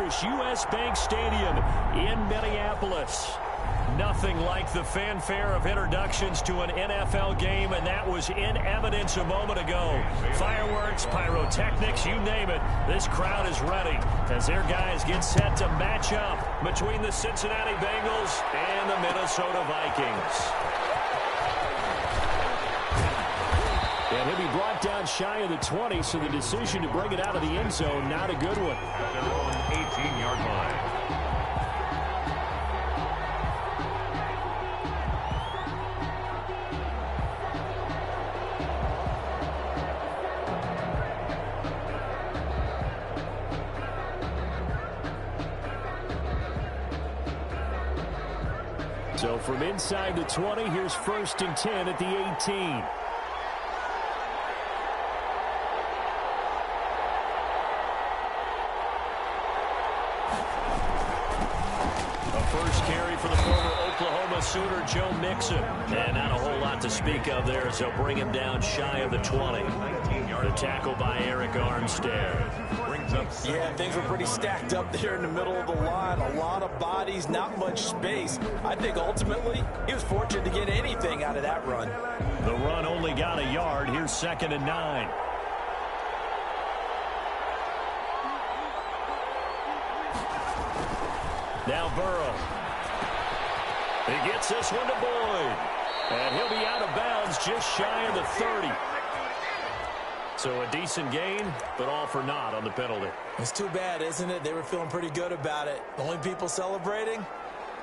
this U.S. Bank Stadium in Minneapolis. Nothing like the fanfare of introductions to an NFL game, and that was in evidence a moment ago. Fireworks, pyrotechnics, you name it. This crowd is ready as their guys get set to match up between the Cincinnati Bengals and the Minnesota Vikings. And he'll be brought down shy of the 20, so the decision to bring it out of the end zone, not a good one. At their own 18-yard line. So from inside the 20, here's 1st and 10 at the 18. First carry for the former Oklahoma Sooner, Joe Mixon. And not a whole lot to speak of there as they'll bring him down shy of the 20. The tackle by Eric Armstead. Yeah, things were pretty stacked up there in the middle of the line. A lot of bodies, not much space. I think ultimately he was fortunate to get anything out of that run. The run only got a yard. Here's 2nd and 9. Now Burrow. He gets this one to Boyd. And he'll be out of bounds just shy of the 30. So a decent gain, but all for naught on the penalty. It's too bad, isn't it? They were feeling pretty good about it. The only people celebrating,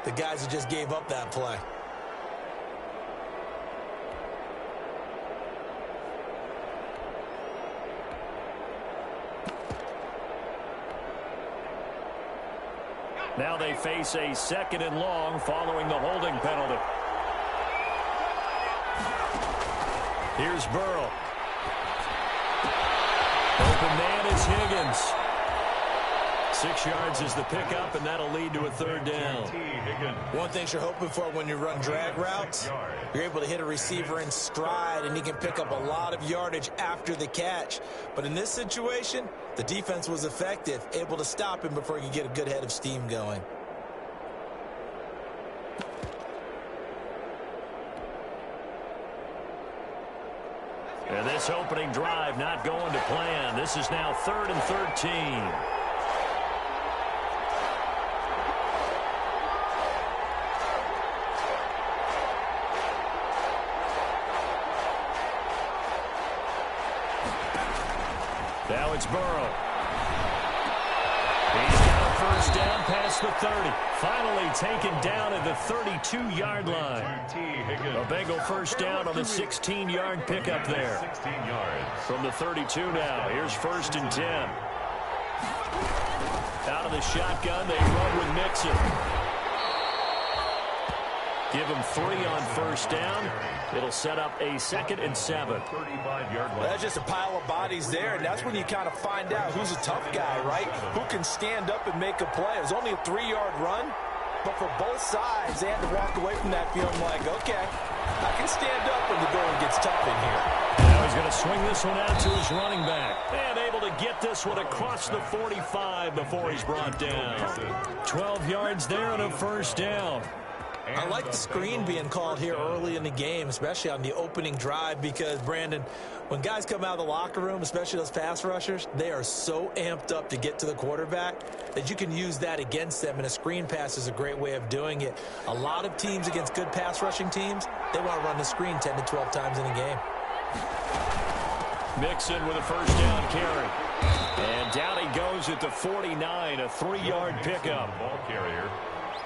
the guys who just gave up that play. Now they face a 2nd and long following the holding penalty. Here's Burrow. Open man is Higgins. 6 yards is the pickup, and that'll lead to a 3rd down. One thing you're hoping for when you run drag routes, you're able to hit a receiver in stride, and he can pick up a lot of yardage after the catch. But in this situation, the defense was effective, able to stop him before he could get a good head of steam going. And this opening drive not going to plan. This is now 3rd and 13. Now it's Burrow. He's got a 1st down past the 30. Finally taken down at the 32-yard line. A Bengal 1st down on the 16-yard pickup there. 16 yards. From the 32 now. Here's 1st and 10. Out of the shotgun, they run with Mixon. Give him 3 on 1st down. It'll set up a 2nd and 7. 35-yard line. That's just a pile of bodies there, and that's when you kind of find out who's a tough guy, right? Who can stand up and make a play. It was only a 3-yard run, but for both sides, they had to walk away from that feeling like, okay, I can stand up when the going gets tough in here. Now he's going to swing this one out to his running back. And able to get this one across the 45 before he's brought down. 12 yards there and a 1st down. I like the screen being called here early in the game, especially on the opening drive, because, Brandon, when guys come out of the locker room, especially those pass rushers, they are so amped up to get to the quarterback that you can use that against them, and a screen pass is a great way of doing it. A lot of teams against good pass rushing teams, they want to run the screen 10 to 12 times in a game. Mixon with a 1st down carry. And down he goes at the 49, a 3-yard pickup. Ball carrier.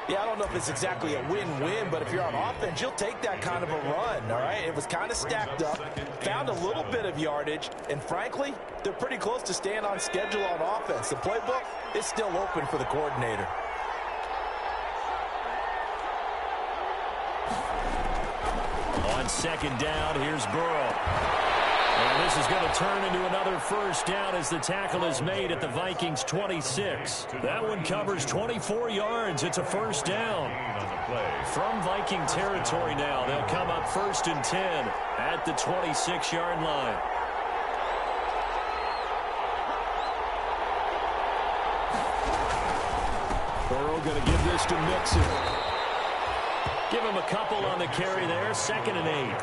Yeah, I don't know if it's exactly a win-win, but if you're on offense, you'll take that kind of a run, all right? It was kind of stacked up, found a little bit of yardage, and frankly, they're pretty close to staying on schedule on offense. The playbook is still open for the coordinator. On 2nd down, here's Burrow. And this is going to turn into another 1st down as the tackle is made at the Vikings 26. That one covers 24 yards. It's a 1st down. From Viking territory now, they'll come up 1st and 10 at the 26-yard line. Burrow going to give this to Mixon. Give him a couple on the carry there. 2nd and 8.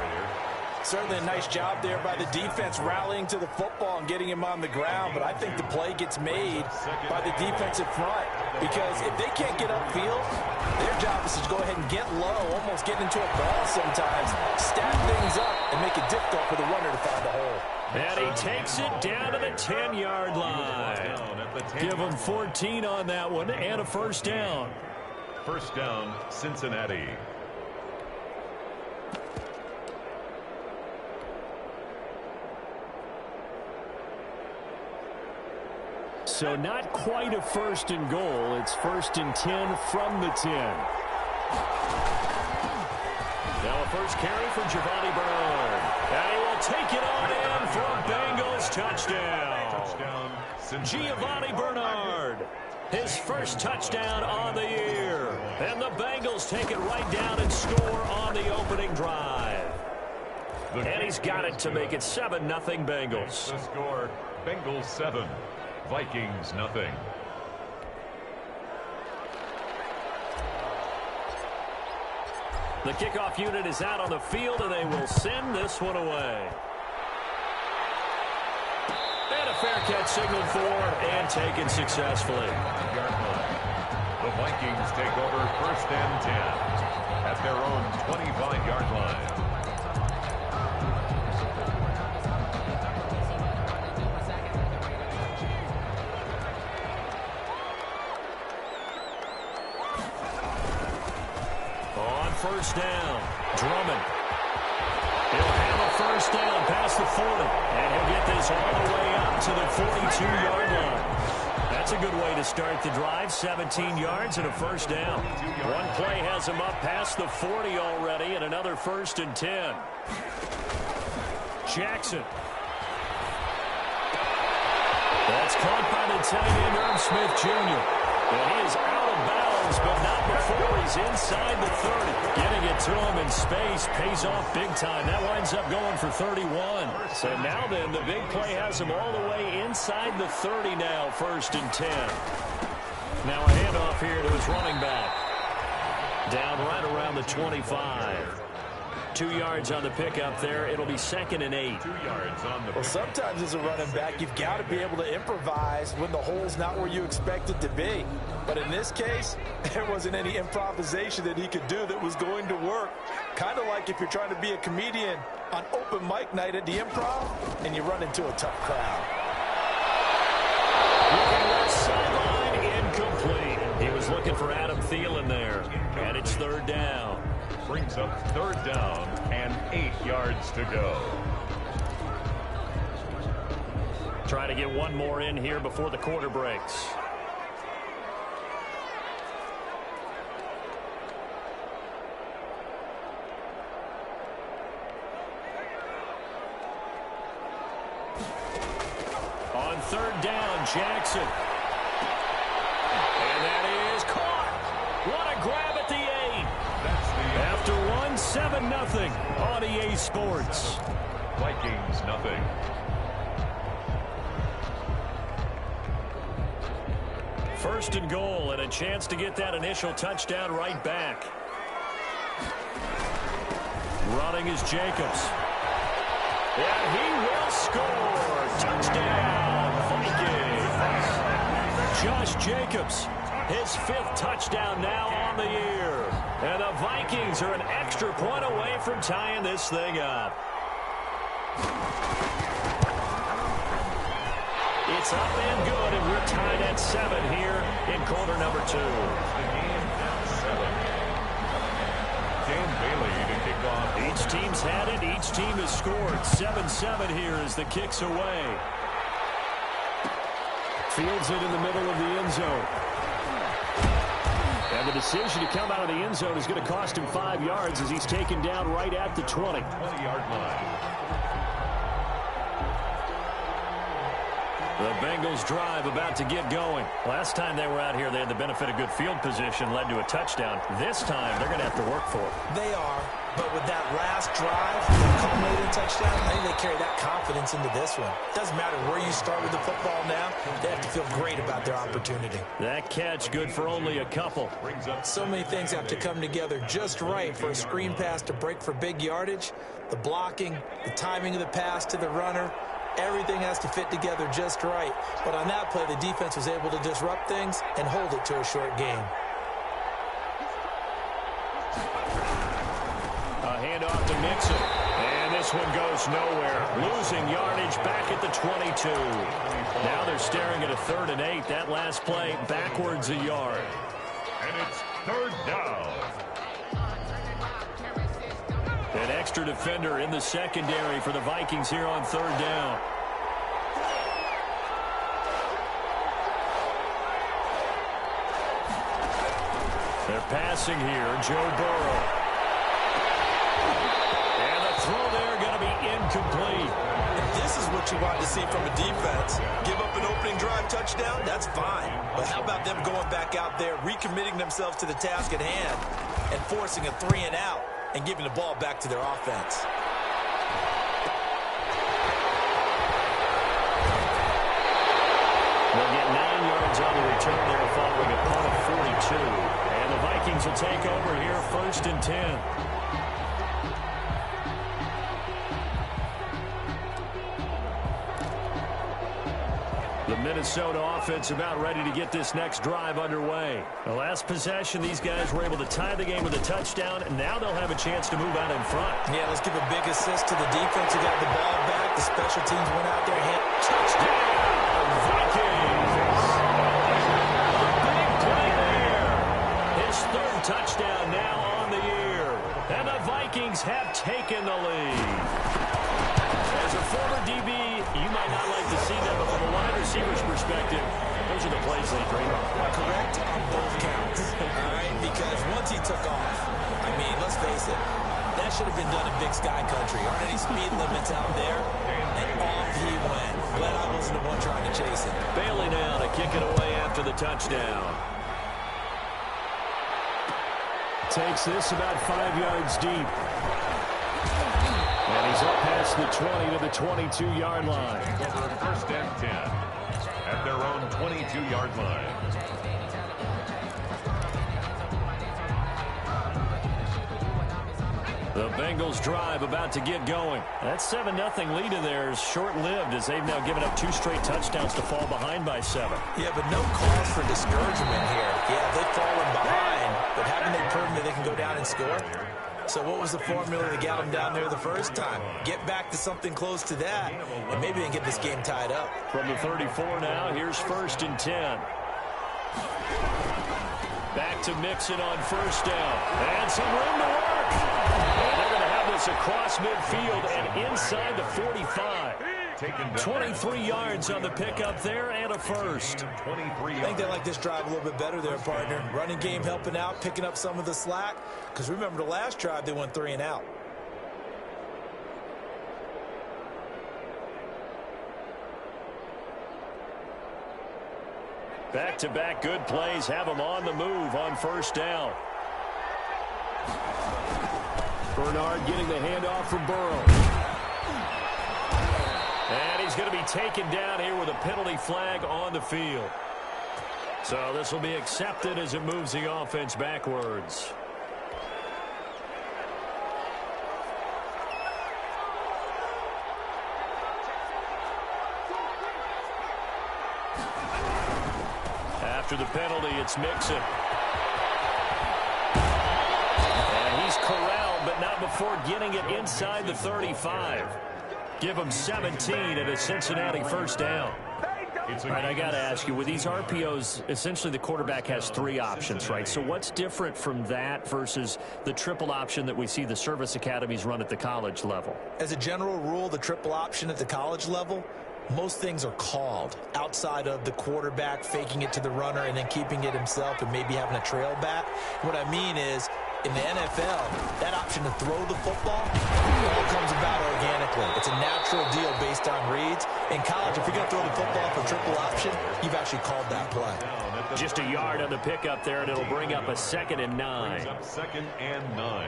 Certainly a nice job there by the defense rallying to the football and getting him on the ground, but I think the play gets made by the defensive front because if they can't get upfield, their job is to go ahead and get low, almost get into a ball sometimes, stack things up, and make it difficult for the runner to find a hole. And he takes it down to the 10-yard line. Give him 14 on that one and a first down. First down, Cincinnati. So not quite a 1st and goal. It's 1st and 10 from the 10. Now a first carry for Giovanni Bernard. And he will take it on in for a Bengals touchdown. Giovanni Bernard. His first touchdown on the year. And the Bengals take it right down and score on the opening drive. And he's got it to make it 7-0 Bengals. The score, Bengals 7. Vikings nothing. The kickoff unit is out on the field, and they will send this one away. And a fair catch signaled for and taken successfully. The Vikings take over 1st and 10 at their own 25-yard line. First down. Drummond. He'll have a first down past the 40. And he'll get this all the way up to the 42-yard line. That's a good way to start the drive. 17 yards and a first down. One play has him up past the 40 already and another 1st and 10. Jackson. That's caught by the tight end, Irv Smith Jr. And he is out of bounds, but not before he's inside the 30. Getting it to him in space pays off big time. That winds up going for 31. So now then, the big play has him all the way inside the 30 now, 1st and 10. Now a handoff here to his running back. Down right around the 25. 2 yards on the pickup there. It'll be 2nd and 8. 2 yards on the. Well, sometimes as a running back, you've got to be able to improvise when the hole's not where you expect it to be. But in this case, there wasn't any improvisation that he could do that was going to work. Kind of like if you're trying to be a comedian on open mic night at the Improv and you run into a tough crowd. Looking left sideline, incomplete. He was looking for Adam Thielen there. And it's 3rd down. Brings up 3rd down and 8 yards to go. Trying to get one more in here before the quarter breaks. On 3rd down, Jackson. And that is caught. What a grab at the 8. After 7-0 on EA Sports. Vikings nothing. First and goal and a chance to get that initial touchdown right back. Running is Jacobs. And he will score. Touchdown, Vikings. Josh Jacobs, his 5th touchdown now on the year. And the Vikings are an extra point away from tying this thing up. It's up and good, and we're tied at 7 here in quarter number 2. The game at 7. Dan Bailey to kick off. Each team's had it. Each team has scored. 7-7 here as the kick's away. Fields it in the middle of the end zone. And the decision to come out of the end zone is going to cost him 5 yards as he's taken down right at the 20. 20-yard line. The Bengals drive about to get going. Last time they were out here, they had the benefit of good field position, led to a touchdown. This time, they're going to have to work for it. They are, but with that last drive, that culminating touchdown, I think they carry that confidence into this one. Doesn't matter where you start with the football now, they have to feel great about their opportunity. That catch good for only a couple. So many things have to come together just right for a screen pass to break for big yardage. The blocking, the timing of the pass to the runner, everything has to fit together just right. But on that play, the defense was able to disrupt things and hold it to a short game. A handoff to Mixon. And this one goes nowhere. Losing yardage back at the 22. Now they're staring at a 3rd and 8. That last play backwards a yard. And it's 3rd down. An extra defender in the secondary for the Vikings here on 3rd down. They're passing here. Joe Burrow. And the throw there going to be incomplete. This is what you want to see from a defense. Give up an opening drive touchdown, that's fine. But how about them going back out there, recommitting themselves to the task at hand, and forcing a 3 and out, and giving the ball back to their offense. They'll get 9 yards on the return there following a punt of 42. And the Vikings will take over here 1st and 10. The Minnesota offense about ready to get this next drive underway. The last possession, these guys were able to tie the game with a touchdown, and now they'll have a chance to move out in front. Yeah, let's give a big assist to the defense who got the ball back. The special teams went out there and hit. Touchdown, Vikings! Big play there. His 3rd touchdown now on the year. And the Vikings have taken the lead. As a former DB, you might not like to see that, but from a wide receiver's perspective, those are the plays they dream of. Correct on both counts. All right, because once he took off, I mean, let's face it, that should have been done in Big Sky Country. Aren't any speed limits out there? And off he went. Glad I wasn't the one trying to chase it. Bailey now to kick it away after the touchdown. Takes this about 5 yards deep. And he's up past the 20 to the 22-yard line. Over 1st and 10 at their own 22-yard line. The Bengals drive about to get going. That 7-0 lead of theirs short-lived as they've now given up 2 straight touchdowns to fall behind by 7. Yeah, but no cause for discouragement here. Yeah, they've fallen behind, but haven't they proven that they can go down and score? So what was the formula that got them down there the first time? Get back to something close to that, and maybe they can get this game tied up. From the 34 now, here's 1st and 10. Back to Mixon on 1st down. And some room to work. And they're going to have this across midfield and inside the 45. 23 yards on the pickup there and a 1st. I think they like this drive a little bit better there, partner. Running game helping out, picking up some of the slack. Because remember the last drive, they went 3 and out. Back-to-back good plays have them on the move on 1st down. Bernard getting the handoff from Burrow. And he's going to be taken down here with a penalty flag on the field. So this will be accepted as it moves the offense backwards. After the penalty, it's Mixon. And he's corralled, but not before getting it inside the 35. Give him 17 and a Cincinnati 1st down. All right, I got to ask you, with these RPOs, essentially the quarterback has 3 options, right? So what's different from that versus the triple option that we see the service academies run at the college level? As a general rule, the triple option at the college level, most things are called outside of the quarterback faking it to the runner and then keeping it himself and maybe having a trail back. What I mean is In the NFL, that option to throw the football all comes about organically. It's a natural deal based on reads. In college, if you're going to throw the football for triple option, you've actually called that play. Just a yard on the pickup there, and it'll bring up a 2nd and 9. Brings up 2nd and 9.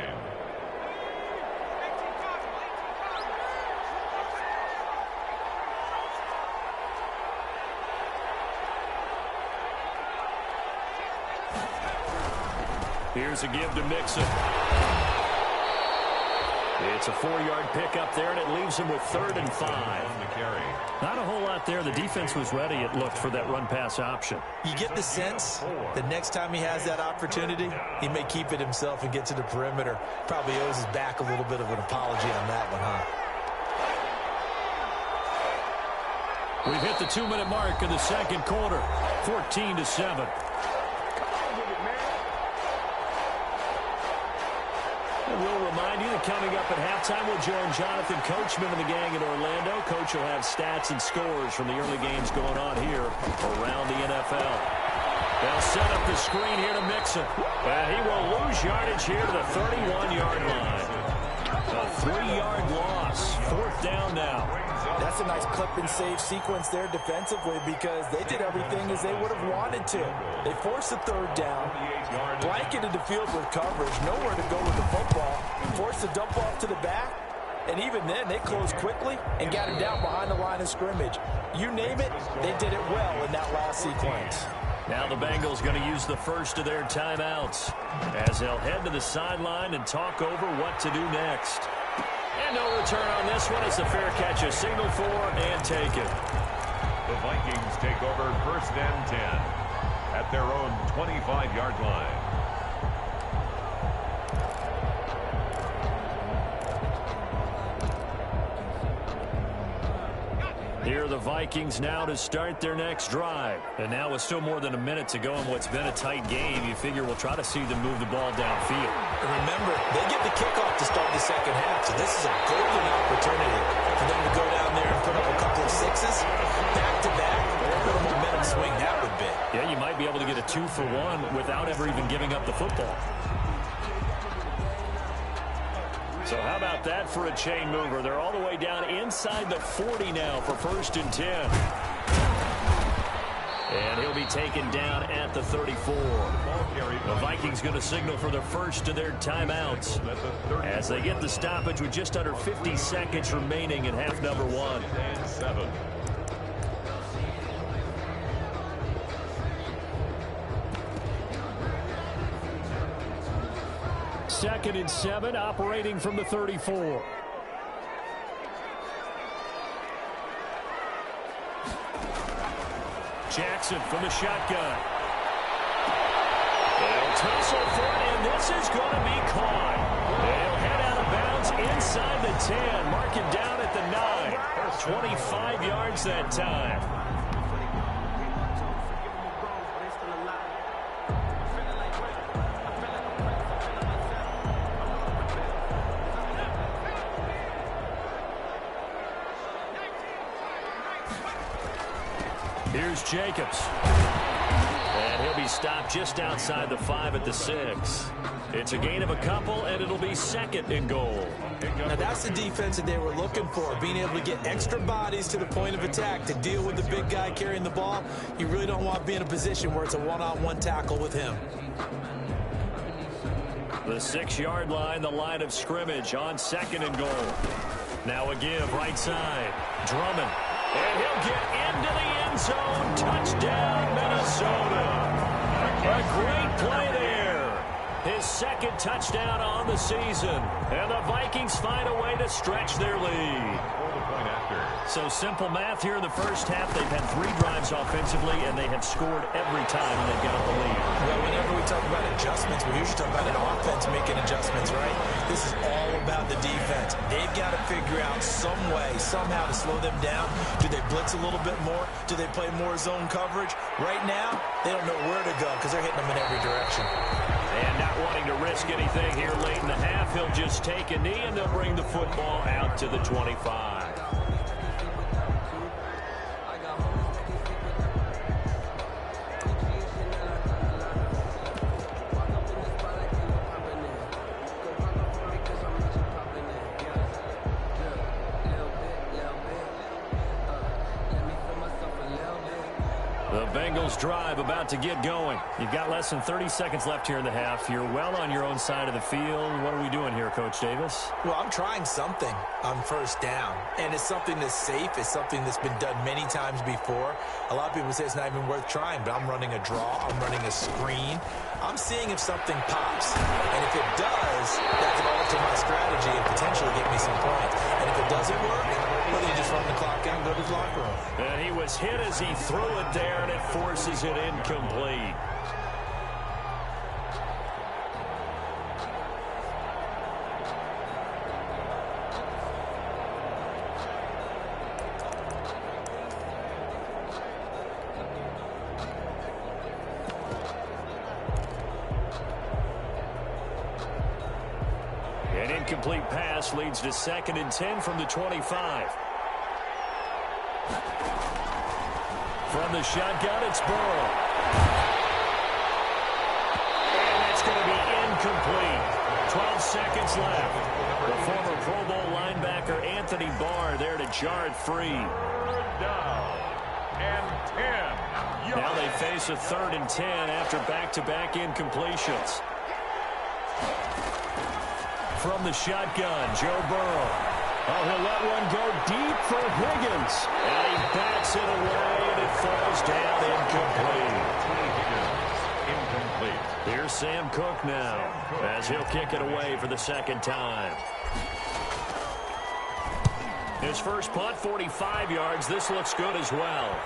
Here's a give to Mixon. It's a 4-yard pickup there, and it leaves him with 3rd and 5. Not a whole lot there. The defense was ready, it looked, for that run-pass option. You get the sense that next time he has that opportunity, he may keep it himself and get to the perimeter. Probably owes his back a little bit of an apology on that one, huh? We've hit the 2-minute mark in the second quarter, 14-7. We'll remind you that coming up at halftime, we'll join Jonathan Coachman and the gang in Orlando. Coach will have stats and scores from the early games going on here around the NFL. They'll set up the screen here to Mixon. He will lose yardage here to the 31-yard line. A 3-yard loss. 4th down now. That's a nice clip and save sequence there defensively because they did everything as they would have wanted to. They forced the 3rd down, blanketed the field with coverage, nowhere to go with the football, forced the dump off to the back, and even then they closed quickly and got him down behind the line of scrimmage. You name it, they did it well in that last sequence. Now the Bengals going to use the first of their timeouts as they'll head to the sideline and talk over what to do next. And no return on this one. It's a fair catch, a signal for, and take it. The Vikings take over 1st and 10 at their own 25-yard line. Here are the Vikings now to start their next drive. And now with still more than a minute to go in what's been a tight game, you figure we'll try to see them move the ball downfield. And remember, they get the kickoff to start the second half, so this is a golden opportunity for them to go down there and put up a couple of sixes, back-to-back. What a momentum swing that would be. Yeah, you might be able to get a 2-for-1 without ever even giving up the football. So how about that for a chain mover? They're all the way down inside the 40 now for 1st and 10. And he'll be taken down at the 34. The Vikings going to signal for the first of their timeouts as they get the stoppage with just under 50 seconds remaining in half number 1. 2nd and 7, operating from the 34. Jackson from the shotgun. They'll tussle for it, and this is going to be caught. They'll head out of bounds inside the 10. Mark it down at the 9. 25 yards that time. Here's Jacobs. And he'll be stopped just outside the 5 at the 6. It's a gain of a couple, and it'll be 2nd and goal. Now that's the defense that they were looking for, being able to get extra bodies to the point of attack to deal with the big guy carrying the ball. You really don't want to be in a position where it's a one-on-one tackle with him. The 6-yard line, the line of scrimmage on 2nd and goal. Now a give right side. Drummond. And he'll get into the end zone. Touchdown, Minnesota. A great play there. His 2nd touchdown on the season. And the Vikings find a way to stretch their lead. So simple math here in the first half. They've had 3 drives offensively, and they have scored every time they've got the lead. Well, whenever we talk about adjustments, we usually talk about an offense making adjustments, right? This is all about the defense. They've got to figure out some way, somehow to slow them down. Do they blitz a little bit more? Do they play more zone coverage? Right now, they don't know where to go because they're hitting them in every direction. And not wanting to risk anything here late in the half, he'll just take a knee, and they'll bring the football out to the 25. Eagles drive about to get going. You've got less than 30 seconds left here in the half. You're well on your own side of the field. What are we doing here, Coach Davis? Well, I'm trying something on first down, and it's something that's safe. It's something that's been done many times before. A lot of people say it's not even worth trying, but I'm running a draw. I'm running a screen. I'm seeing if something pops, and if it does, that could alter my strategy and potentially get me some points. And if it doesn't work, well, then you just run the clock out and go to the locker room. And he was hit as he threw it there, and it forces it incomplete. An incomplete pass leads to 2nd and 10 from the 25. From the shotgun, it's Burrow. And that's going to be incomplete. 12 seconds left. The former Pro Bowl linebacker Anthony Barr there to jar it free. Down and 10. Now they face a 3rd and 10 after back-to-back incompletions. From the shotgun, Joe Burrow. Oh, he'll let one go deep for Higgins. And he bats it away, and it falls down incomplete. Here's Sam Cook now, as he'll kick it away for the 2nd time. His first punt, 45 yards. This looks good as well.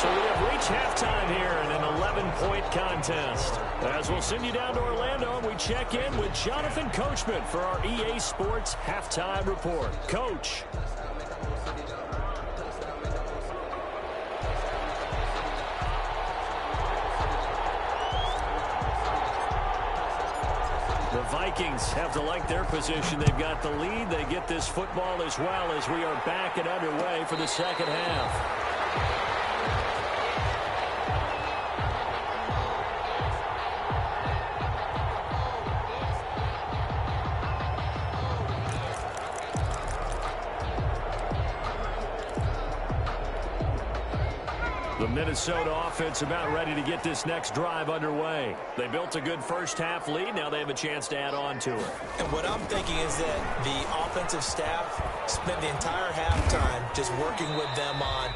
So we have reached halftime here in an 11-point contest. As we'll send you down to Orlando, and we check in with Jonathan Coachman for our EA Sports Halftime Report. Coach. The Vikings have to like their position. They've got the lead. They get this football as well as we are back and underway for the 2nd half. The Minnesota offense about ready to get this next drive underway. They built a good first half lead. Now they have a chance to add on to it. And what I'm thinking is that the offensive staff spent the entire halftime just working with them on,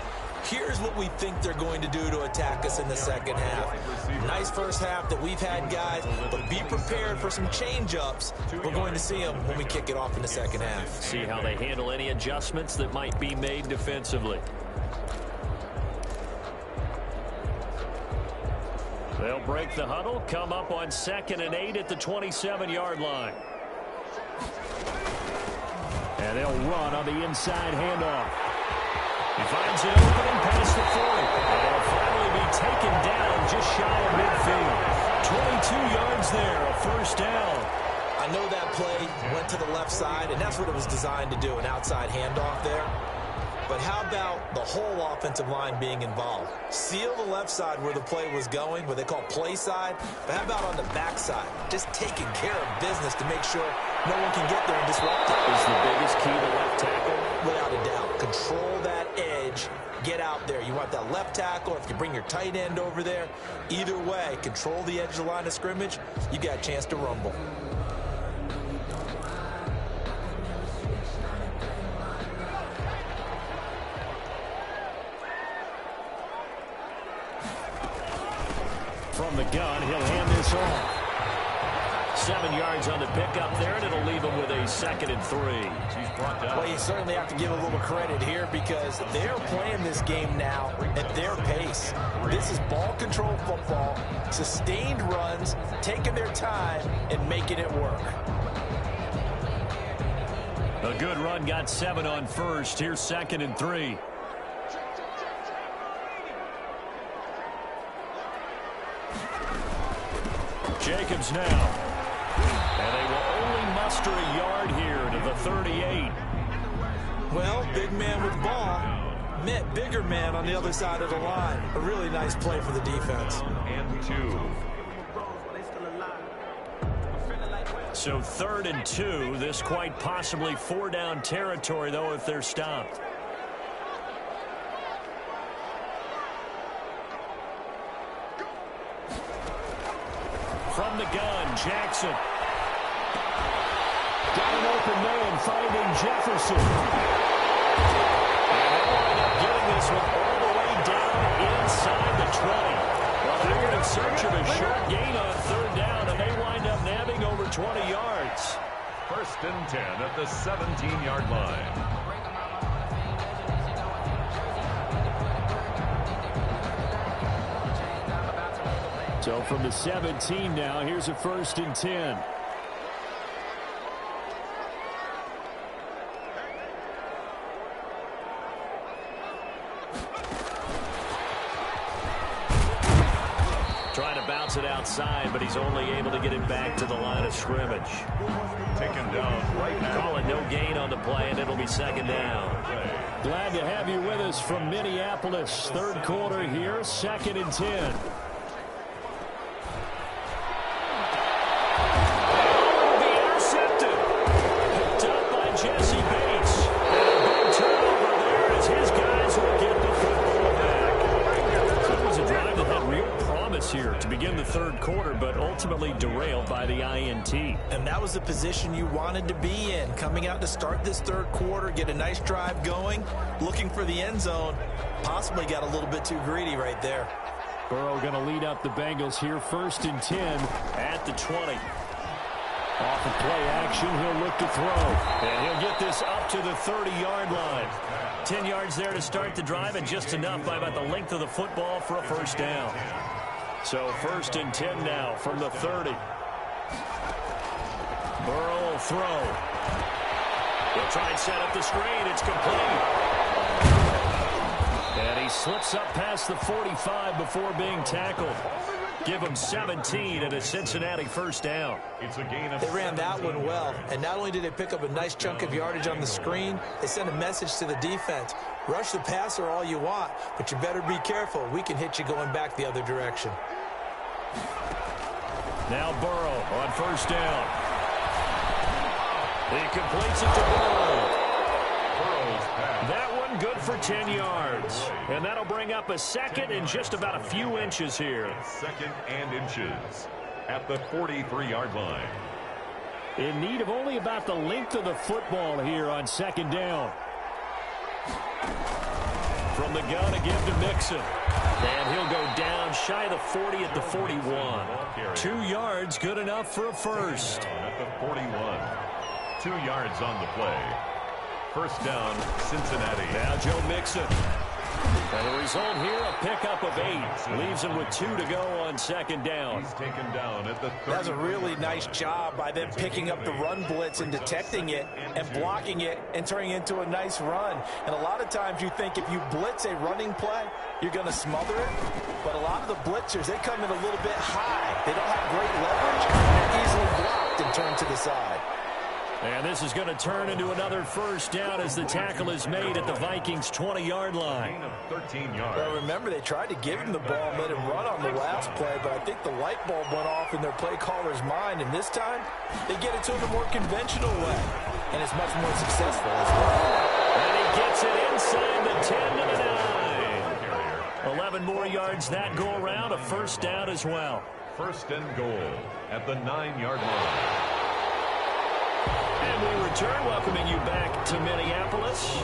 here's what we think they're going to do to attack us in the 2nd half. Nice first half that we've had, guys, but be prepared for some change-ups. We're going to see them when we kick it off in the 2nd half. See how they handle any adjustments that might be made defensively. They'll break the huddle, come up on 2nd and 8 at the 27-yard line. And they'll run on the inside handoff. He finds an opening past the 40. And it'll finally be taken down just shy of midfield. 22 yards there, a 1st down. I know that play went to the left side, and that's what it was designed to do, an outside handoff there. But how about the whole offensive line being involved? Seal the left side where the play was going, what they call play side. But how about on the back side? Just taking care of business to make sure no one can get there and disrupt it. Is the biggest key to left tackle? Without a doubt. Control that edge. Get out there. You want that left tackle, or if you bring your tight end over there. Either way, control the edge of the line of scrimmage. You got a chance to rumble. From the gun, he'll hand this off. 7 yards on the pickup there, and it'll leave him with a 2nd and 3. Well, you certainly have to give a little credit here because they're playing this game now at their pace. This is ball control football, sustained runs, taking their time, and making it work. A good run, got 7 on 1st. Here's 2nd and 3. Jacobs now. And they will only muster a yard here to the 38. Well, big man with the ball met bigger man on the other side of the line. A really nice play for the defense. And 2. So 3rd and 2. This quite possibly 4-down territory, though, if they're stopped. From the gun, Jackson. Got an open man, finding Jefferson. And they wind up getting this one all the way down inside the 20. Well, they were in search of a short gain on 3rd down, and they wind up nabbing over 20 yards. 1st and 10 at the 17-yard line. So from the 17 now, here's a 1st and 10. Trying to bounce it outside, but he's only able to get it back to the line of scrimmage. Taken down right now. Call it no gain on the play, and it'll be 2nd down. Glad to have you with us from Minneapolis. 3rd quarter here, 2nd and 10. Here to begin the 3rd quarter, but ultimately derailed by the INT. And that was the position you wanted to be in, coming out to start this 3rd quarter, get a nice drive going, looking for the end zone. Possibly got a little bit too greedy right there. Burrow going to lead up the Bengals here, 1st and 10 at the 20. Off of play action, he'll look to throw, and he'll get this up to the 30-yard line. 10 yards there to start the drive, and just enough by about the length of the football for a 1st down. So 1st and 10 now from the 30. Burrow will throw. He'll try and set up the screen. It's complete. And he slips up past the 45 before being tackled. Give him 17 and a Cincinnati 1st down. It's a gain of They ran that one well, and not only did they pick up a nice chunk of yardage on the screen, they sent a message to the defense. Rush the passer all you want, but you better be careful. We can hit you going back the other direction. Now Burrow on 1st down. He completes it to Burrow. That one good for 10 yards. And that'll bring up a 2nd and just about a few inches here. 2nd and inches at the 43-yard line. In need of only about the length of the football here on 2nd down. From the gun again to Mixon. And he'll go down shy of the 40 at the 41. 2 yards, good enough for a 1st. At the 41. 2 yards on the play. 1st down, Cincinnati. Now Joe Mixon. And the result here, a pickup of 8. Leaves him with 2 to go on 2nd down. He's taken down at the 30. That's a really nice job by them picking up the run blitz and detecting it and blocking it and turning it into a nice run. And a lot of times you think if you blitz a running play, you're going to smother it. But a lot of the blitzers, they come in a little bit high. They don't have great leverage. They're easily blocked and turned to the side. And this is going to turn into another 1st down as the tackle is made at the Vikings' 20-yard line. 13 yards. Well, remember, they tried to give him the ball and let him run on the last play, but I think the light bulb went off in their play caller's mind, and this time they get it to him a more conventional way, and it's much more successful as well. And he gets it inside the 10 to the 9. 11 more yards that go around, a 1st down as well. 1st and goal at the 9-yard line. And we return, welcoming you back to Minneapolis.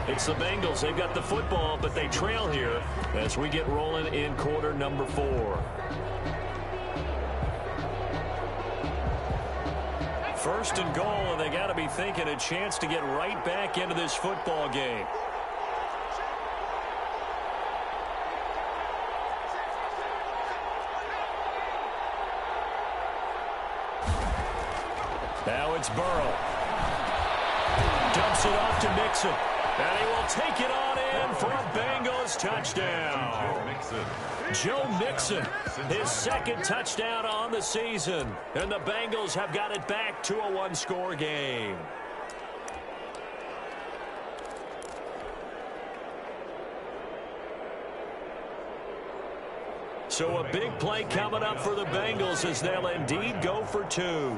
It's the Bengals. They've got the football, but they trail here as we get rolling in quarter number 4. 1st and goal, and they got to be thinking a chance to get right back into this football game. Now it's Burrow. Dumps it off to Mixon. And he will take it on in for a Bengals touchdown. Joe Mixon, his 2nd touchdown on the season. And the Bengals have got it back to a 1-score game. So a big play coming up for the Bengals as they'll indeed go for 2.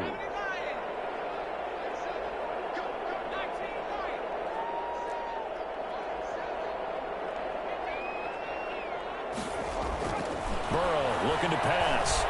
looking to pass.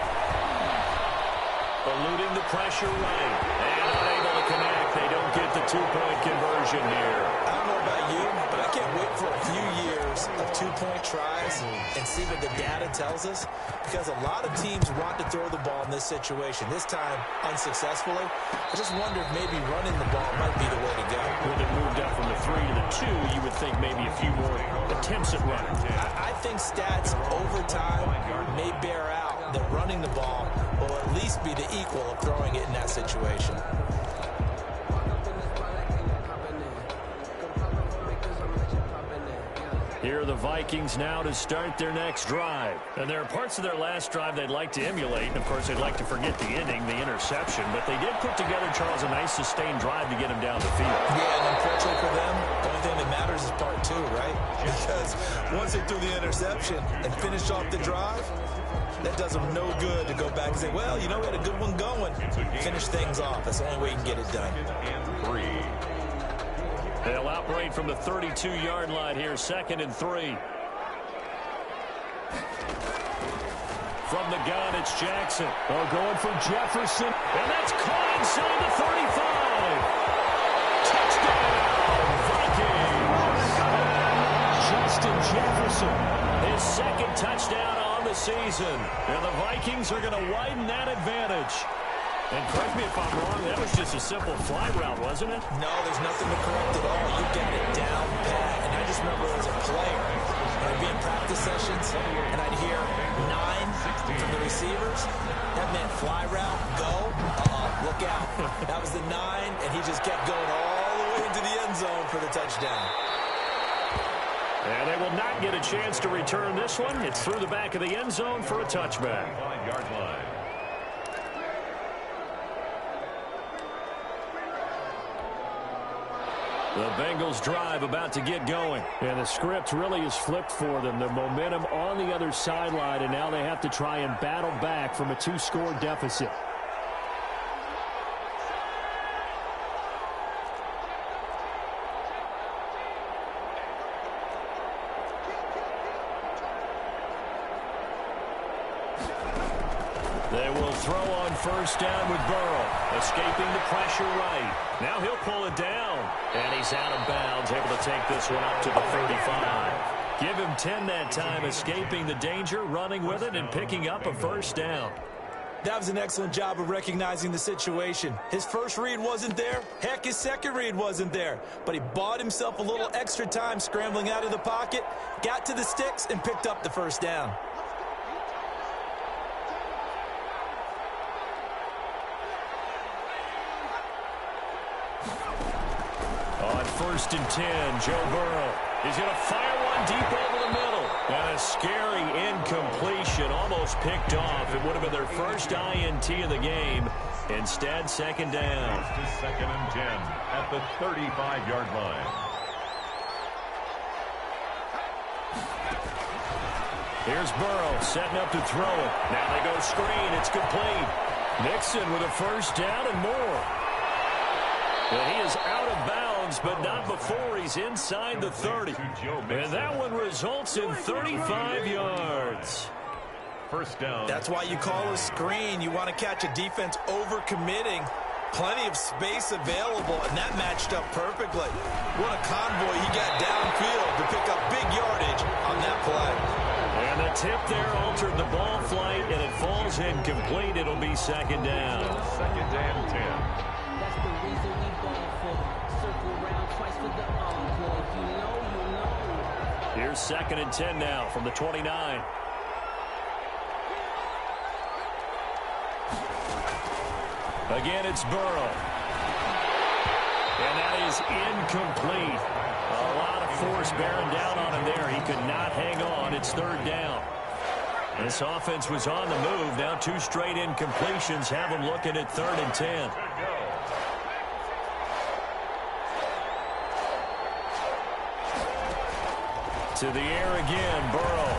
Eluding the pressure right. And unable to connect. They don't get the two-point conversion here. I don't know about you, but I can't wait for a few years of two-point tries and see what the data tells us, because a lot of teams want to throw the ball in this situation. This time, unsuccessfully. I just wonder if maybe running the ball might be the way to go. With it moved up from the 3 to the 2, you would think maybe a few more attempts at running. I think stats over time may bear out that running the ball will at least be the equal of throwing it in that situation. Here are the Vikings now to start their next drive. And there are parts of their last drive they'd like to emulate. And, of course, they'd like to forget the ending, the interception. But they did put together, Charles, a nice sustained drive to get them down the field. Yeah, and unfortunately for them, the only thing that matters is part 2, right? Because once they threw the interception and finished off the drive, that does them no good to go back and say, well, you know, we had a good one going. Finish things off. That's the only way you can get it done. They'll operate from the 32-yard line here, 2nd and 3. From the gun, it's Jackson. Oh, going for Jefferson. And that's caught inside the 35. Touchdown, Vikings. Justin Jefferson. His 2nd touchdown on the season. And the Vikings are going to widen that advantage. And correct me if I'm wrong, that was just a simple fly route, wasn't it? No, there's nothing to correct at all. You got it down pat. And I just remember as a player, when I'd be in practice sessions, and I'd hear 9 from the receivers. That meant fly route, go, look out. That was the 9, and he just kept going all the way into the end zone for the touchdown. And they will not get a chance to return this one. It's through the back of the end zone for a touchback. 5-yard line. The Bengals drive about to get going. And the script really is flipped for them. The momentum on the other sideline, and now they have to try and battle back from a 2-score deficit. They will throw on first down with Burrow, escaping the pressure right. Now he'll pull it down, and he's out of bounds, able to take this one up to the 35. Give him 10 that time, escaping the danger, running with it, and picking up a first down. That was an excellent job of recognizing the situation. His first read wasn't there. Heck, his second read wasn't there. But he bought himself a little extra time scrambling out of the pocket, got to the sticks, and picked up the first down. On 1st and 10, Joe Burrow. He's going to fire one deep over the middle. And a scary incompletion, almost picked off. It would have been their first INT of the game. Instead, 2nd down. 2nd and 10 at the 35-yard line. Here's Burrow setting up to throw it. Now they go screen. It's complete. Nixon with a first down and more. And he is out of bounds, but not before he's inside the 30. And that one results in 35 yards. First down. That's why you call a screen. You want to catch a defense over-committing. Plenty of space available, and that matched up perfectly. What a convoy he got downfield to pick up big yardage on that play. And the tip there altered the ball flight, and it falls incomplete. It'll be 2nd down. 2nd and 10. Here's 2nd and 10 now from the 29. Again, it's Burrow. And that is incomplete. A lot of force bearing down on him there. He could not hang on. It's 3rd down. This offense was on the move. Now 2 straight incompletions have them looking at 3rd and 10. To the air again, Burrow.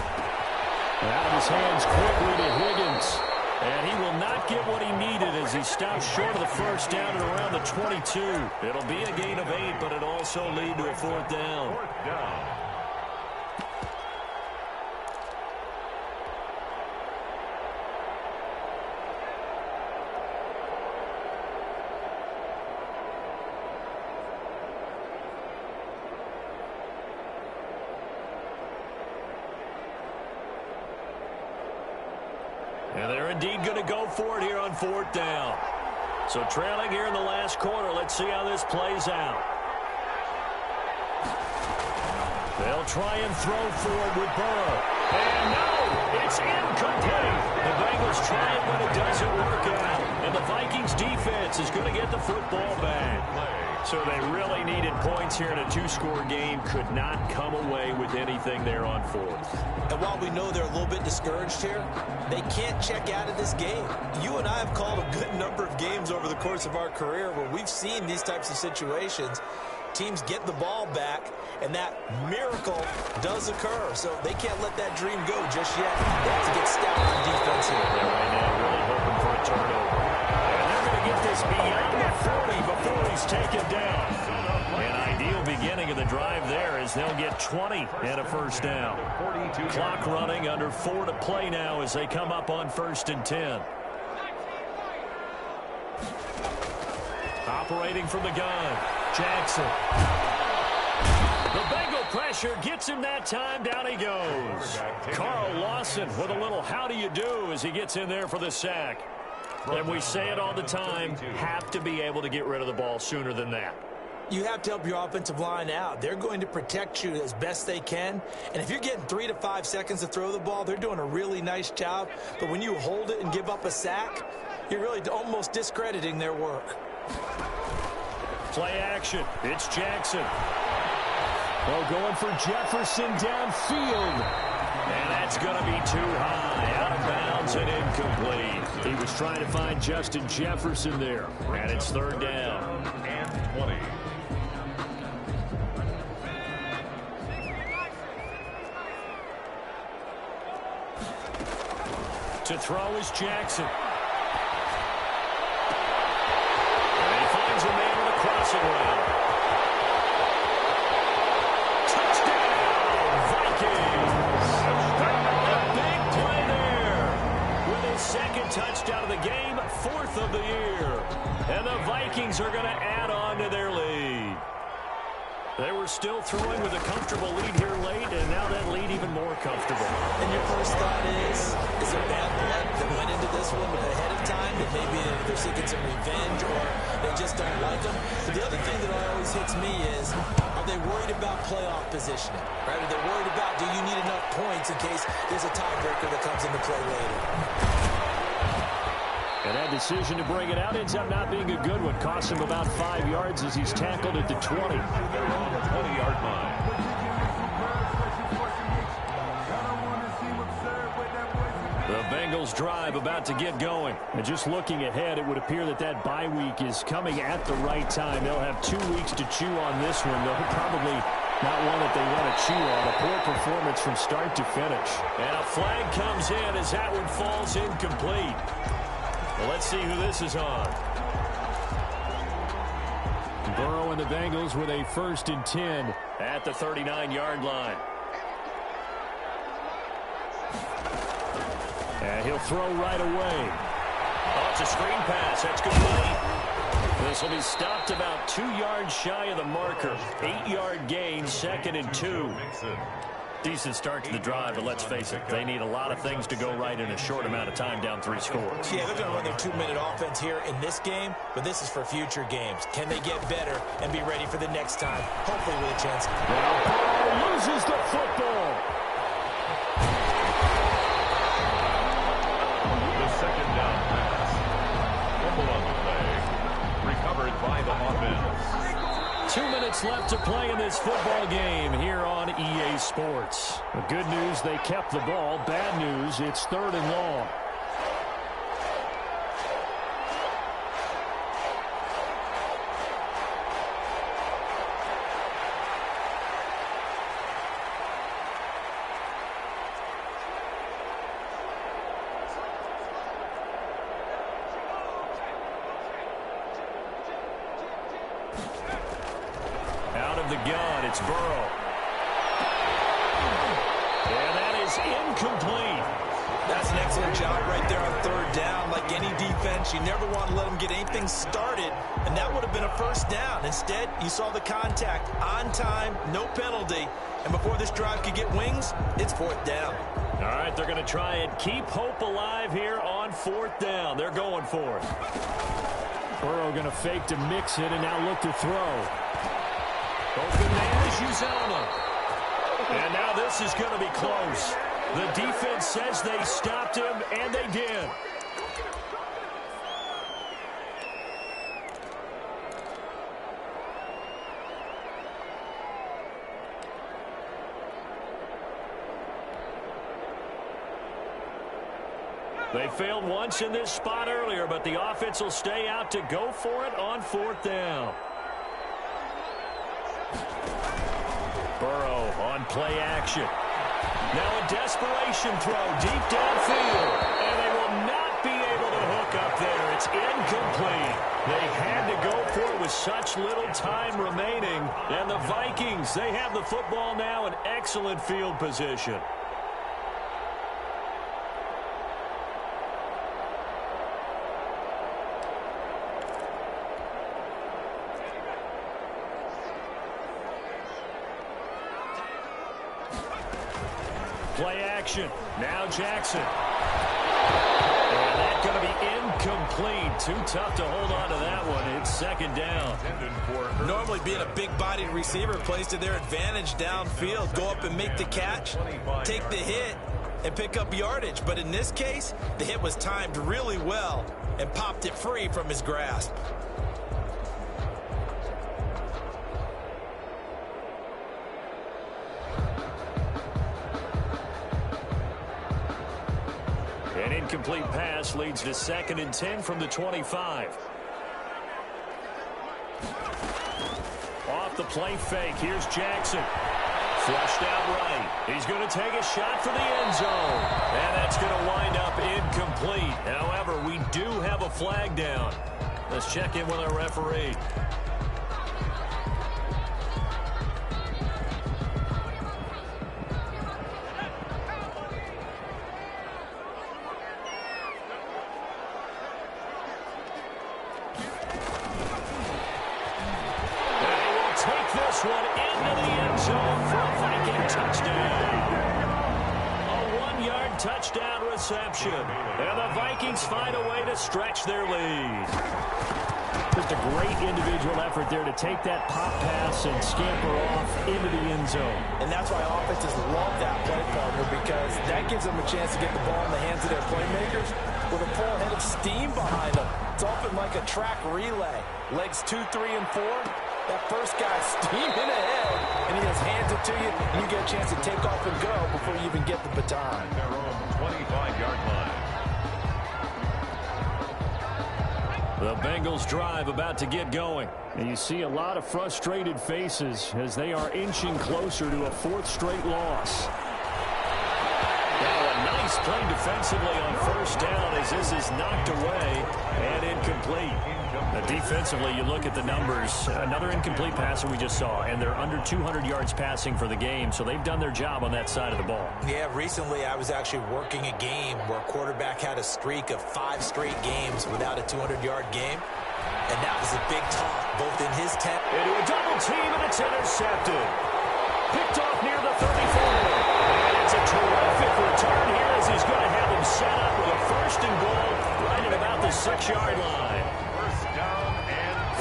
Out of his hands quickly to Higgins. And he will not get what he needed as he stops short of the first down at around the 22. It'll be a gain of 8, but it'll also lead to a 4th down. 4th down. And they're indeed going to go for it here on 4th down. So trailing here in the last quarter. Let's see how this plays out. They'll try and throw forward with Burrow. And no, it's incomplete. The Bengals try it, but it doesn't work out. And the Vikings defense is going to get the football back. So they really needed points here in a 2-score game. Could not come away with anything there on 4th. And while we know they're a little bit discouraged here, they can't check out of this game. You and I have called a good number of games over the course of our career where we've seen these types of situations. Teams get the ball back, and that miracle does occur. So they can't let that dream go just yet. They have to get stout on defense here. They're right now really hoping for a turnover. And they're going to get this beyond the 40 before he's taken down. An ideal beginning of the drive there as they'll get 20 and a 1st down. Clock running, under 4 to play now as they come up on 1st and 10. Operating from the gun, Jackson. The Bengal pressure gets him that time. Down he goes. Carl Lawson with a little how do you do as he gets in there for the sack. And we say it all the time, have to be able to get rid of the ball sooner than that. You have to help your offensive line out. They're going to protect you as best they can. And if you're getting 3 to 5 seconds to throw the ball, they're doing a really nice job. But when you hold it and give up a sack, you're really almost discrediting their work. Play action. It's Jackson. Well, going for Jefferson downfield. And that's going to be too high. Out of bounds and incomplete. He was trying to find Justin Jefferson there. And it's 3rd down. And 20. To throw is Jackson. And he finds a man on the crossing route. Touchdown, Vikings! A big play there. With his 2nd touchdown of the game, 4th of the year. And the Vikings are going to add on to their lead. They were still throwing with a comfortable lead here late, and now that lead even more comfortable. And your first thought is there bad blood that went into this one ahead of time, that maybe they're seeking some revenge or they just don't like them? But the other thing that always hits me is, are they worried about playoff positioning? Right? Are they worried about, do you need enough points in case there's a tiebreaker that comes into play later? And that decision to bring it out ends up not being a good one. Costs him about 5 yards as he's tackled at the 20. They're on the 20-yard line. The Bengals drive about to get going. And just looking ahead, it would appear that that bye week is coming at the right time. They'll have 2 weeks to chew on this one. They'll probably not one that they want to chew on. A poor performance from start to finish. And a flag comes in as that one falls incomplete. Well, let's see who this is on. Burrow and the Bengals with a 1st and 10 at the 39-yard line. And he'll throw right away. Oh, it's a screen pass. That's complete. This will be stopped about 2 yards shy of the marker. 8-yard gain, 2nd and 2. Decent start to the drive, but let's face it, they need a lot of things to go right in a short amount of time, down 3 scores. Yeah, they're going to run their 2-minute offense here in this game, but this is for future games. Can they get better and be ready for the next time? Hopefully with a chance. Now Burrow loses the football. The 2nd down pass. Fumble on the play. Recovered by the offense. 2 minutes left to play in this football game here on EA Sports. The good news, they kept the ball. Bad news, it's 3rd and long. Out of the gun, it's Burrow. And that is incomplete. That's an excellent job right there on third down. Like any defense, you never want to let them get anything started, and that would have been a first down. Instead, you saw the contact on time, no penalty, and before this drive could get wings, it's fourth down. All right, they're going to try and keep hope alive here on fourth down. They're going for it. Burrow going to fake to mix it and now look to throw. Open man is Uzomah. And now this is going to be close. The defense says they stopped him, and they did. They failed once in this spot earlier, but the offense will stay out to go for it on fourth down. Burrow on play action. Now a desperation throw deep downfield. And they will not be able to hook up there. It's incomplete. They had to go for it with such little time remaining. And the Vikings, they have the football now in excellent field position. Play action. Now Jackson. And that's going to be incomplete. Too tough to hold on to that one. It's second down. Normally being a big-bodied receiver plays to their advantage downfield. Go up and make the catch, take the hit, and pick up yardage. But in this case, the hit was timed really well and popped it free from his grasp. An incomplete pass leads to 2nd and 10 from the 25. Off the play fake. Here's Jackson. Flushed out right. He's going to take a shot for the end zone. And that's going to wind up incomplete. However, we do have a flag down. Let's check in with our referee. One into the end zone for a Viking touchdown. A 1-yard touchdown reception. And the Vikings find a way to stretch their lead. Just a great individual effort there to take that pop pass and scamper off into the end zone. And that's why offenses love that play, partner, because that gives them a chance to get the ball in the hands of their playmakers with a full head of steam behind them. It's often like a track relay. Legs 2, 3, and 4. That first guy's steaming ahead, and he just hands it to you, and you get a chance to take off and go before you even get the baton. Their own 25-yard line. The Bengals drive about to get going. And you see a lot of frustrated faces as they are inching closer to a 4th straight loss. Now a nice play defensively on first down as this is knocked away and incomplete. Defensively, you look at the numbers. Another incomplete passer we just saw, and they're under 200 yards passing for the game, so they've done their job on that side of the ball. Yeah, recently I was actually working a game where a quarterback had a streak of 5 straight games without a 200-yard game, and that was a big talk, both in his tent. Into a double team, and it's intercepted. Picked off near the 34. And it's a terrific return here as he's going to have him set up with a 1st and goal right at about the 6-yard line.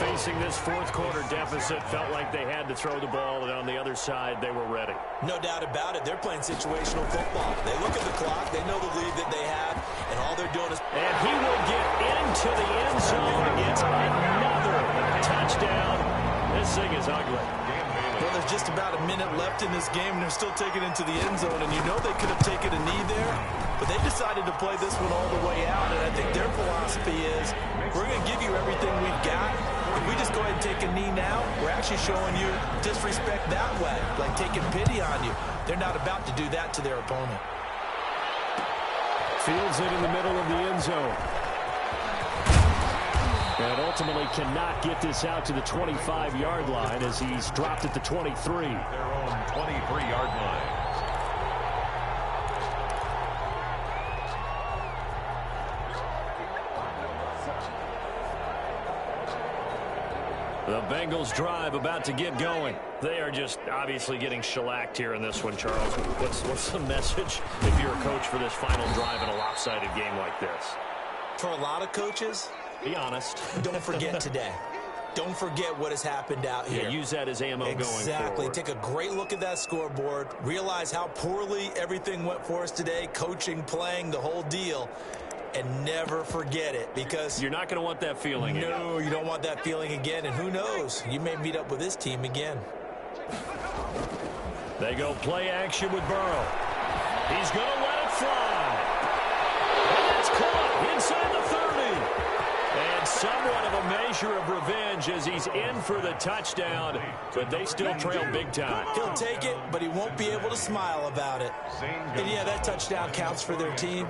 Facing this 4th quarter deficit, felt like they had to throw the ball, and on the other side, they were ready. No doubt about it. They're playing situational football. They look at the clock. They know the lead that they have, and all they're doing is... And he will get into the end zone. It's another touchdown. This thing is ugly. Well, there's just about a minute left in this game, and they're still taking it into the end zone, and you know they could have taken a knee there, but they decided to play this one all the way out, and I think their philosophy is, we're going to give you everything we've got. If we just go ahead and take a knee now, we're actually showing you disrespect that way, like taking pity on you. They're not about to do that to their opponent. Fields it in the middle of the end zone. And ultimately cannot get this out to the 25-yard line as he's dropped at the 23. Their own 23-yard line. The Bengals drive about to get going. They are just obviously getting shellacked here in this one, Charles. What's the message if you're a coach for this final drive in a lopsided game like this? For a lot of coaches, be honest. Don't forget today. Don't forget what has happened out here. Yeah, use that as ammo going forward. Exactly. Take a great look at that scoreboard. Realize how poorly everything went for us today. Coaching, playing, the whole deal. And never forget it, because you're not going to want that feeling again. No, you don't want that feeling again. And who knows? You may meet up with this team again. They go play action with Burrow. He's going to let it fly. And it's caught inside the 30. And somewhat of a measure of revenge as he's in for the touchdown, but they still trail big time. He'll take it, but he won't be able to smile about it. And yeah, that touchdown counts for their team,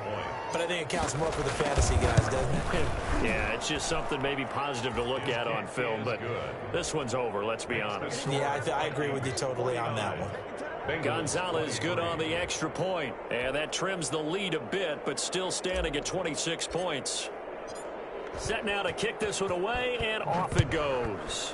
but I think it counts more for the fantasy guys, doesn't it? Yeah, it's just something maybe positive to look at on film, but this one's over, let's be honest. Yeah, I agree with you totally on that one. Gonzalez good on the extra point, and that trims the lead a bit, but still standing at 26 points. Set now to kick this one away, and off it goes.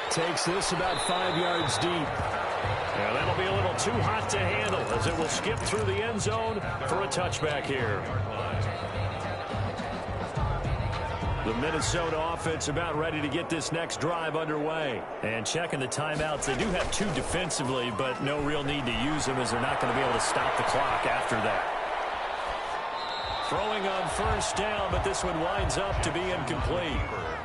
Takes this about 5 yards deep. Yeah, that'll be a little too hot to handle as it will skip through the end zone for a touchback here. The Minnesota offense about ready to get this next drive underway. And checking the timeouts, they do have 2 defensively, but no real need to use them as they're not going to be able to stop the clock after that. Throwing on first down, but this one winds up to be incomplete.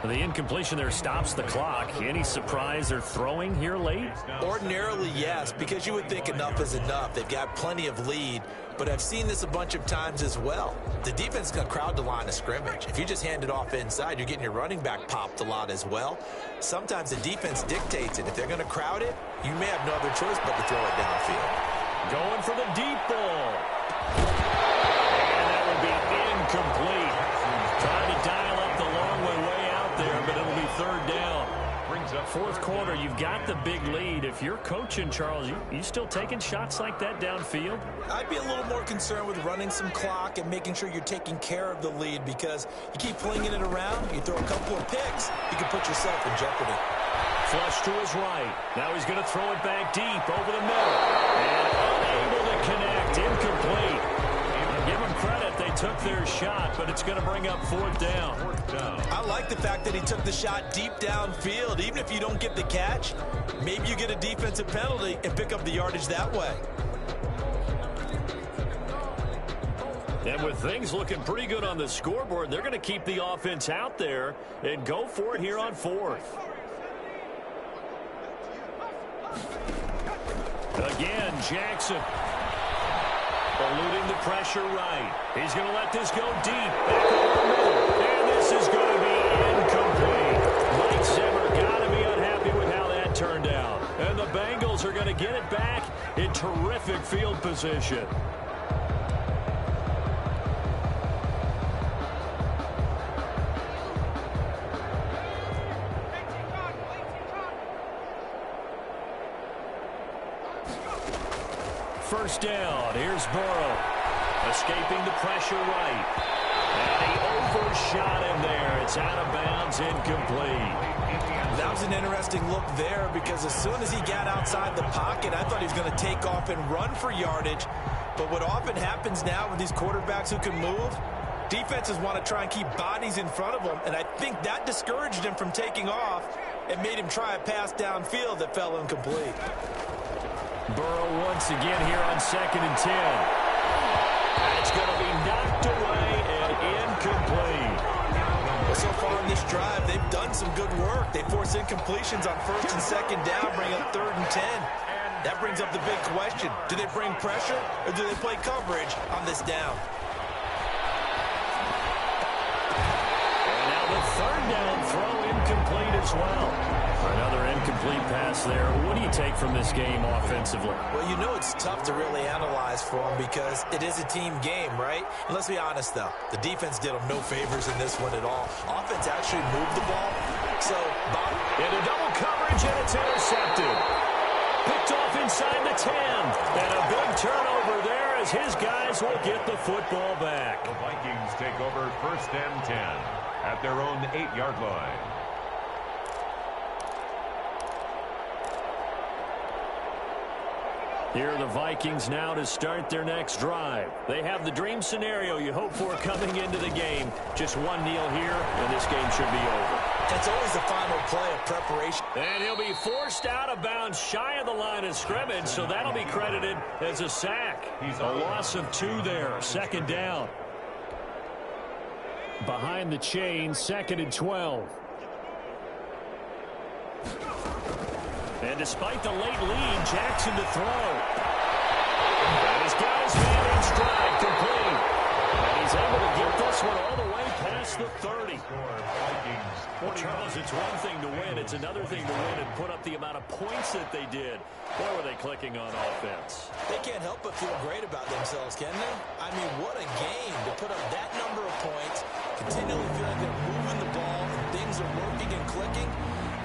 The incompletion there stops the clock. Any surprise they're throwing here late? Ordinarily, yes, because you would think enough is enough. They've got plenty of lead, but I've seen this a bunch of times as well. The defense is going to crowd the line of scrimmage. If you just hand it off inside, you're getting your running back popped a lot as well. Sometimes the defense dictates it. If they're going to crowd it, you may have no other choice but to throw it downfield. Going for the deep ball. Incomplete. Trying to dial up the long way out there, but it'll be third down. Fourth quarter, you've got the big lead. If you're coaching, Charles, you still taking shots like that downfield? I'd be a little more concerned with running some clock and making sure you're taking care of the lead, because you keep flinging it around, you throw a couple of picks, you can put yourself in jeopardy. Flush to his right. Now he's going to throw it back deep over the middle. And unable to connect. Incomplete. Give them credit, they took their shot, but it's going to bring up fourth down. I like the fact that he took the shot deep downfield. Even if you don't get the catch, maybe you get a defensive penalty and pick up the yardage that way. And with things looking pretty good on the scoreboard, they're going to keep the offense out there and go for it here on fourth. Again, Jackson. Eluding the pressure right. He's going to let this go deep. Back over the middle. And this is going to be incomplete. Mike Zimmer got to be unhappy with how that turned out. And the Bengals are going to get it back in terrific field position. First down. Here's Burrow. Escaping the pressure right. And he overshot him there. It's out of bounds, incomplete. That was an interesting look there, because as soon as he got outside the pocket, I thought he was going to take off and run for yardage. But what often happens now with these quarterbacks who can move, defenses want to try and keep bodies in front of them, and I think that discouraged him from taking off and made him try a pass downfield that fell incomplete. Burrow once again here on 2nd and 10. It's going to be knocked away and incomplete. Well, so far in this drive, they've done some good work. They force incompletions on 1st and 2nd down, bring up 3rd and 10. That brings up the big question. Do they bring pressure, or do they play coverage on this down? And now the 3rd down throw incomplete as well. Another incomplete pass there. What do you take from this game offensively? Well, you know it's tough to really analyze for them because it is a team game, right? And let's be honest, though. The defense did them no favors in this one at all. Offense actually moved the ball. So, Bob, into double coverage, and it's intercepted. Picked off inside the 10. And a big turnover there as his guys will get the football back. The Vikings take over 1st and 10. at their own 8-yard line. Here are the Vikings now to start their next drive. They have the dream scenario you hope for coming into the game. Just one kneel here, and this game should be over. That's always the final play of preparation. And he'll be forced out of bounds shy of the line of scrimmage, so that'll be credited as a sack. A loss of 2 there, 2nd down. Behind the chain, 2nd and 12. And despite the late lead, Jackson to throw. And he's got his man in stride, complete. And he's able to get this one all the way past the 30. Well, Charles, it's one thing to win. It's another thing to win and put up the amount of points that they did. Boy, were they clicking on offense. They can't help but feel great about themselves, can they? I mean, what a game to put up that number of points, continually feel like they're moving the ball, and things are working and clicking.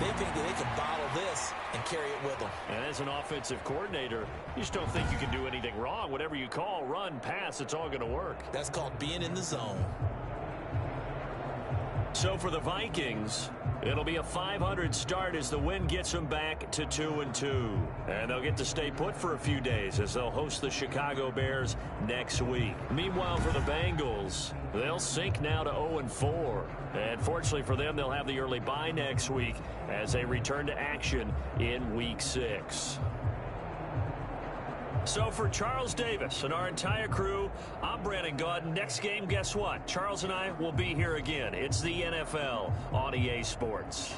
They think that they can bottle this and carry it with them. And as an offensive coordinator, you just don't think you can do anything wrong. Whatever you call, run, pass, it's all going to work. That's called being in the zone. So for the Vikings, it'll be a 500 start as the win gets them back to 2-2. And they'll get to stay put for a few days as they'll host the Chicago Bears next week. Meanwhile, for the Bengals, they'll sink now to 0-4. And fortunately for them, they'll have the early bye next week as they return to action in Week 6. So for Charles Davis and our entire crew, I'm Brandon Gaudin. Next game, guess what? Charles and I will be here again. It's the NFL on EA Sports.